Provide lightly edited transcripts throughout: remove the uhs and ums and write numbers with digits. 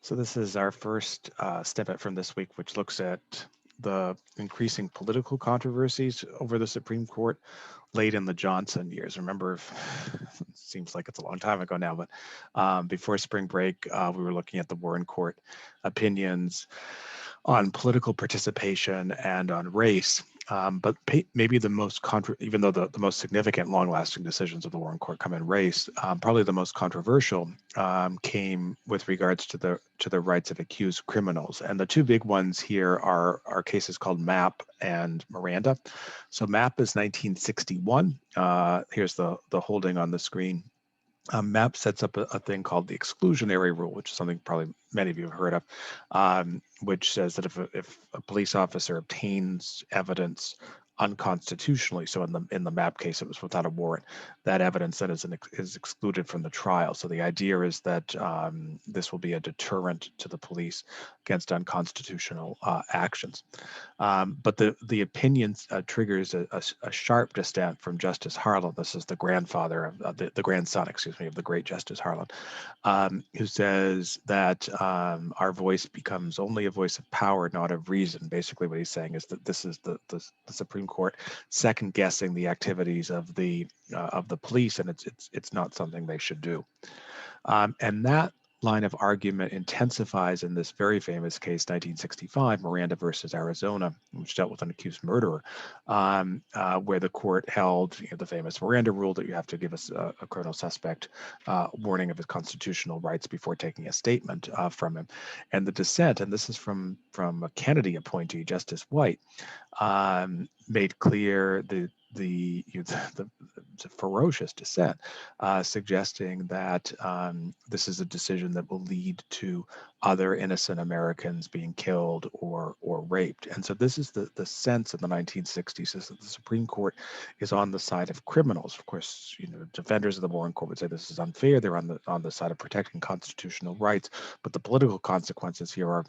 So this is our first snippet from this week, which looks at the increasing political controversies over the Supreme Court late in the Johnson years. Remember, it seems like it's a long time ago now, but before spring break, we were looking at the Warren Court opinions on political participation and on race. But maybe the most even though the most significant, long-lasting decisions of the Warren Court come in race, probably the most controversial came with regards to the rights of accused criminals. And the two big ones here are cases called Mapp and Miranda. So Mapp is 1961. Here's the holding on the screen. Mapp sets up a thing called the exclusionary rule, which is something probably many of you have heard of, which says that if a police officer obtains evidence unconstitutionally, so in the Mapp case, it was without a warrant, that evidence then is excluded from the trial. So the idea is that this will be a deterrent to the police against unconstitutional actions. But the opinion triggers a sharp dissent from Justice Harlan. This is the grandfather of the grandson, excuse me, of the great Justice Harlan, who says that our voice becomes only a voice of power, not of reason. Basically, what he's saying is that this is the Supreme Court second guessing the activities of the police, and it's not something they should do. And that line of argument intensifies in this very famous case, 1965, Miranda versus Arizona, which dealt with an accused murderer, where the court held the famous Miranda rule that you have to give us a criminal suspect warning of his constitutional rights before taking a statement from him. And the dissent, and this is from a Kennedy appointee, Justice White, made clear the ferocious dissent, suggesting that this is a decision that will lead to other innocent Americans being killed or raped. And so this is the sense of the 1960s, is that the Supreme Court is on the side of criminals. Of course, defenders of the Warren Court would say this is unfair. They're on the side of protecting constitutional rights, but the political consequences here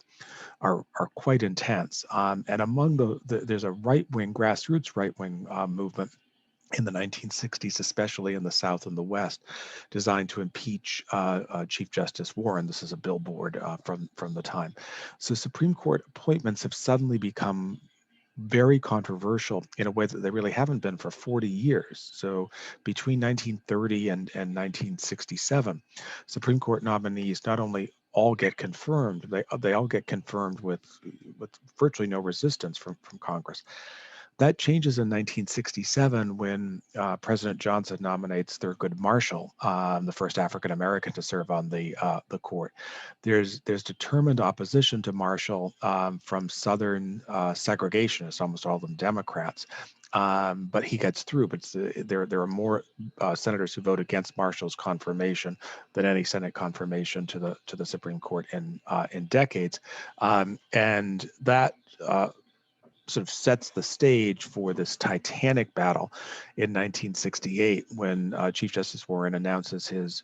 are quite intense. And among there's a right-wing, grassroots right-wing movement in the 1960s, especially in the South and the West, designed to impeach Chief Justice Warren. This is a billboard from the time. So Supreme Court appointments have suddenly become very controversial in a way that they really haven't been for 40 years. So between 1930 and 1967, Supreme Court nominees not only all get confirmed, they all get confirmed with virtually no resistance from Congress. That changes in 1967 when President Johnson nominates Thurgood Marshall, the first African American to serve on the court. There's determined opposition to Marshall from Southern segregationists, almost all of them Democrats. But he gets through. But there are more senators who vote against Marshall's confirmation than any Senate confirmation to the Supreme Court in decades, and that sort of sets the stage for this titanic battle in 1968 when Chief Justice Warren announces his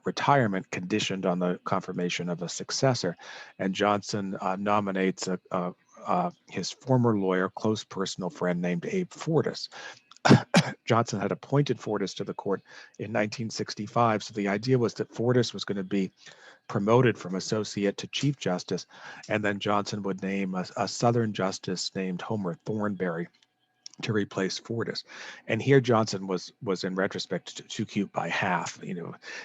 retirement conditioned on the confirmation of a successor. And Johnson nominates his former lawyer, close personal friend named Abe Fortas. Johnson had appointed Fortas to the court in 1965. So the idea was that Fortas was going to be promoted from associate to chief justice, and then Johnson would name a Southern justice named Homer Thornberry to replace Fortas. And here Johnson was in retrospect too cute by half.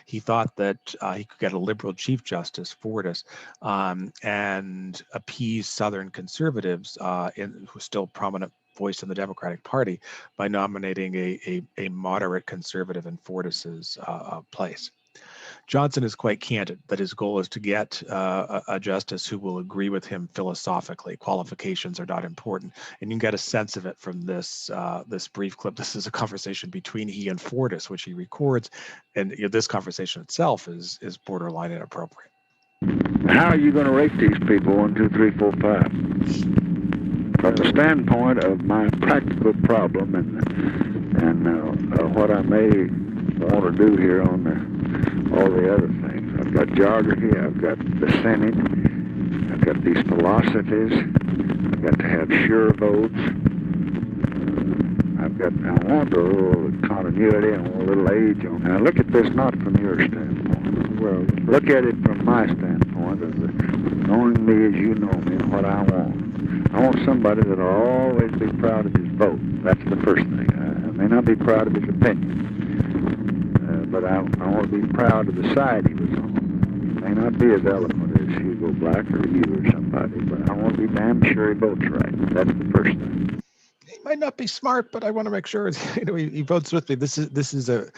He thought that he could get a liberal chief justice, Fortas, and appease Southern conservatives who still prominent voice in the Democratic Party by nominating a moderate conservative in Fortas's place. Johnson is quite candid that his goal is to get a justice who will agree with him philosophically. Qualifications are not important, and you can get a sense of it from this brief clip. This is a conversation between he and Fortas, which he records, and this conversation itself is borderline inappropriate. How are you going to rate these people? 1, 2, 3, 4, 5. From the standpoint of my practical problem and what I may want to do here on all the other things. I've got geography, I've got the Senate, I've got these philosophies, I've got to have sure votes, I want a little continuity and a little age on. Now look at this not from your standpoint. Well, look at it from my standpoint as me as you know me and what I want. I want somebody that'll always be proud of his vote. That's the first thing. I may not be proud of his opinion, but I want to be proud of the side he was on. He may not be as eloquent as Hugo Black or you or somebody, but I want to be damn sure he votes right. That's the first thing. He might not be smart, but I want to make sure he votes with me. This is a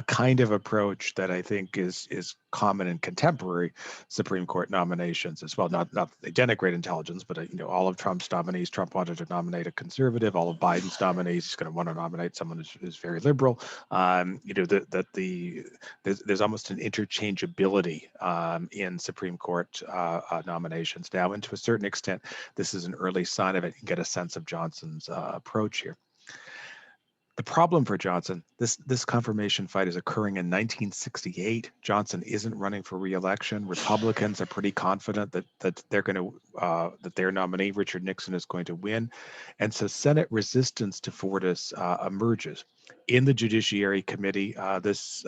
kind of approach that I think is common in contemporary Supreme Court nominations as well. Not that they denigrate intelligence, but all of Trump's nominees, Trump wanted to nominate a conservative. All of Biden's nominees, he's going to want to nominate someone who's very liberal. There's almost an interchangeability in Supreme Court nominations now, and to a certain extent, this is an early sign of it. You can get a sense of Johnson's approach here. The problem for Johnson, this confirmation fight is occurring in 1968. Johnson isn't running for re-election. Republicans are pretty confident that they're going to that their nominee Richard Nixon is going to win, and so Senate resistance to Fortas emerges. In the Judiciary Committee, this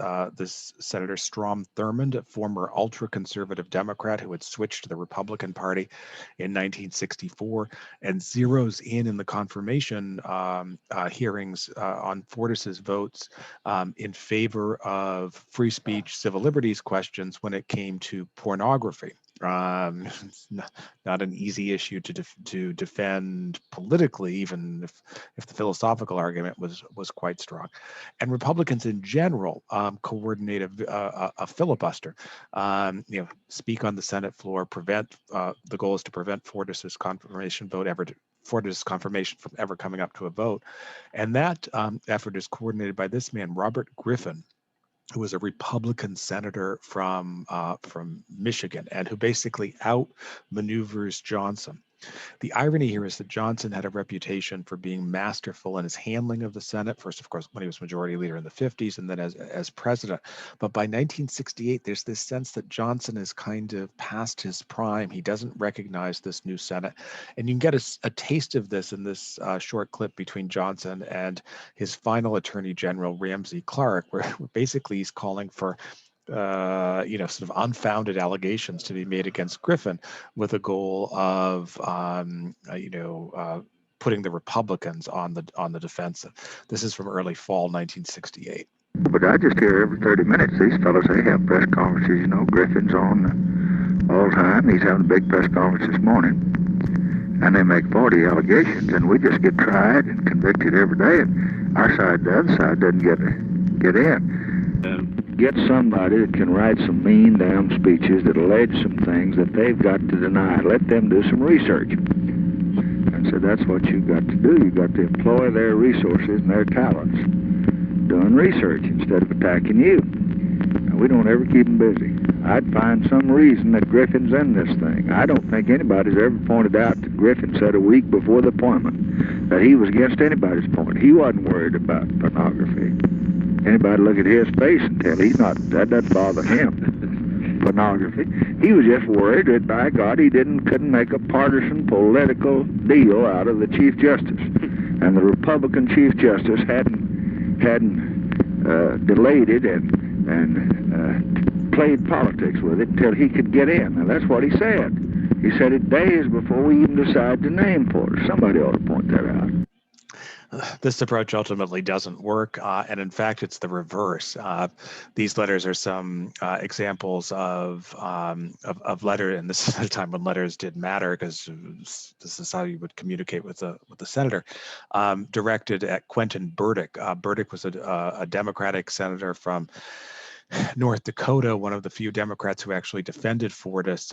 Senator Strom Thurmond, a former ultra-conservative Democrat who had switched to the Republican Party in 1964, and zeroes in the confirmation hearings on Fortas's votes in favor of free speech, civil liberties questions when it came to pornography. It's not an easy issue to defend politically, even if the philosophical argument was quite strong. And Republicans in general coordinate a filibuster, speak on the Senate floor, prevent the goal is to prevent Fortas's confirmation from ever coming up to a vote. And that effort is coordinated by this man, Robert Griffin, who was a Republican senator from Michigan, and who basically outmaneuvers Johnson. The irony here is that Johnson had a reputation for being masterful in his handling of the Senate, first, of course, when he was majority leader in the 50s, and then as president. But by 1968, there's this sense that Johnson is kind of past his prime. He doesn't recognize this new Senate. And you can get a taste of this in this short clip between Johnson and his final Attorney General, Ramsey Clark, where basically he's calling for sort of unfounded allegations to be made against Griffin, with a goal of, putting the Republicans on the defensive. This is from early fall 1968. But I just hear every 30 minutes these fellows, they have press conferences. Griffin's on all the time. He's having a big press conference this morning. And they make 40 allegations, and we just get tried and convicted every day. And our side, the other side, doesn't get in. Get somebody that can write some mean damn speeches that allege some things that they've got to deny. Let them do some research. And so that's what you've got to do. You've got to employ their resources and their talents doing research instead of attacking you. And we don't ever keep them busy. I'd find some reason that Griffin's in this thing. I don't think anybody's ever pointed out that Griffin said a week before the appointment that he was against anybody's point. He wasn't worried about pornography. Anybody look at his face and tell that doesn't bother him, pornography. He was just worried that, by God, he couldn't make a partisan political deal out of the Chief Justice. And the Republican Chief Justice hadn't delayed it and played politics with it until he could get in. And that's what he said. He said it days before we even decided to name Porter. Somebody ought to point that out. This approach ultimately doesn't work, and in fact, it's the reverse. These letters are some examples of letter, and this is at a time when letters did matter, because this is how you would communicate with the senator. Directed at Quentin Burdick. Burdick was a Democratic senator from North Dakota, one of the few Democrats who actually defended Fortas,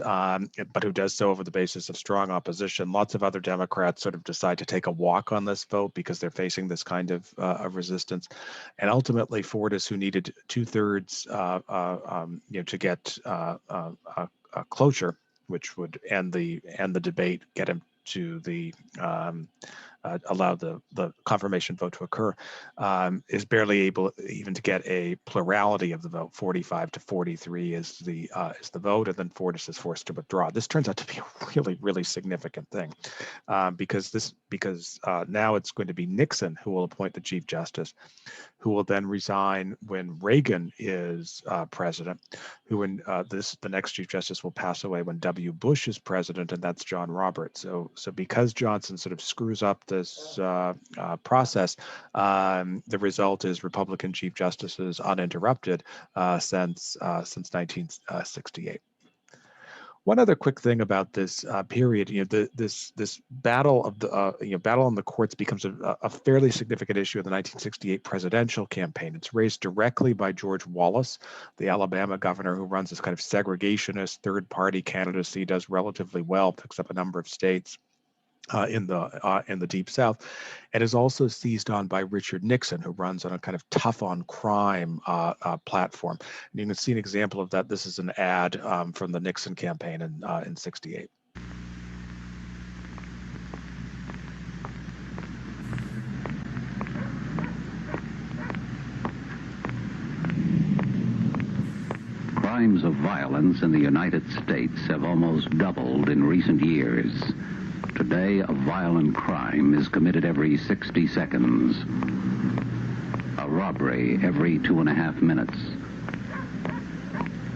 but who does so over the basis of strong opposition. Lots of other Democrats sort of decide to take a walk on this vote because they're facing this kind of resistance. And ultimately, Fortas, who needed 2/3 to get a cloture, which would end the debate, get him to the allowed the confirmation vote to occur, is barely able even to get a plurality of the vote. 45 to 43 is the vote, and then Fortas is forced to withdraw. This turns out to be a really, really significant thing, because now it's going to be Nixon who will appoint the Chief Justice, who will then resign when Reagan is president, the next Chief Justice will pass away when W. Bush is president, and that's John Roberts. So because Johnson sort of screws up this process, the result is Republican Chief Justices uninterrupted since 1968. One other quick thing about this period, this battle of the battle on the courts becomes a fairly significant issue in the 1968 presidential campaign. It's raised directly by George Wallace, the Alabama governor, who runs this kind of segregationist third-party candidacy, does relatively well, picks up a number of states in the Deep South, and is also seized on by Richard Nixon, who runs on a kind of tough on crime platform. And you can see an example of that. This is an ad from the Nixon campaign in '68. Crimes of violence in the United States have almost doubled in recent years. Today, a violent crime is committed every 60 seconds. A robbery every 2.5 minutes.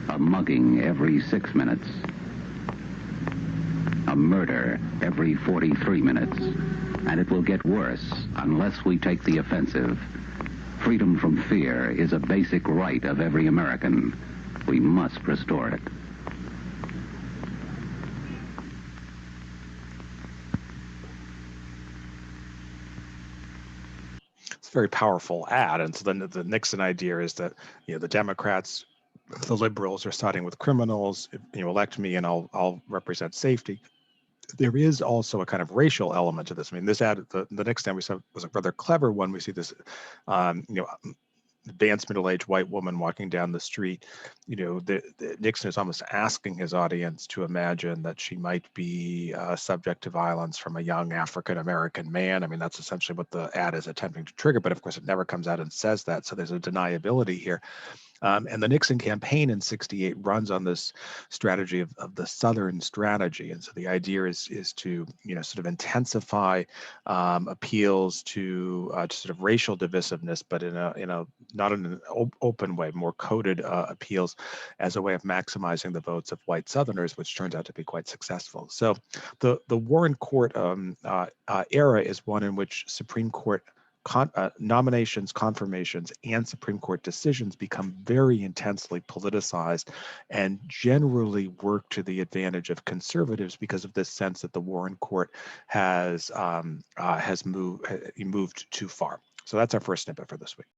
A mugging every 6 minutes. A murder every 43 minutes. And it will get worse unless we take the offensive. Freedom from fear is a basic right of every American. We must restore it. Very powerful ad. And so then the Nixon idea is that the Democrats, the liberals, are siding with criminals. If you elect me, and I'll represent safety. There is also a kind of racial element to this. I mean, this ad, the Nixon ad we saw, was a rather clever one. We see this, advanced middle-aged white woman walking down the street. Nixon is almost asking his audience to imagine that she might be subject to violence from a young African-American man. I mean, that's essentially what the ad is attempting to trigger, but of course it never comes out and says that, so there's a deniability here. And the Nixon campaign in '68 runs on this strategy of the Southern strategy. And so the idea is to, sort of intensify appeals to sort of racial divisiveness, but in a not in an open way, more coded appeals as a way of maximizing the votes of white Southerners, which turns out to be quite successful. So the Warren Court era is one in which Supreme Court nominations, confirmations, and Supreme Court decisions become very intensely politicized and generally work to the advantage of conservatives because of this sense that the Warren Court has moved too far. So that's our first snippet for this week.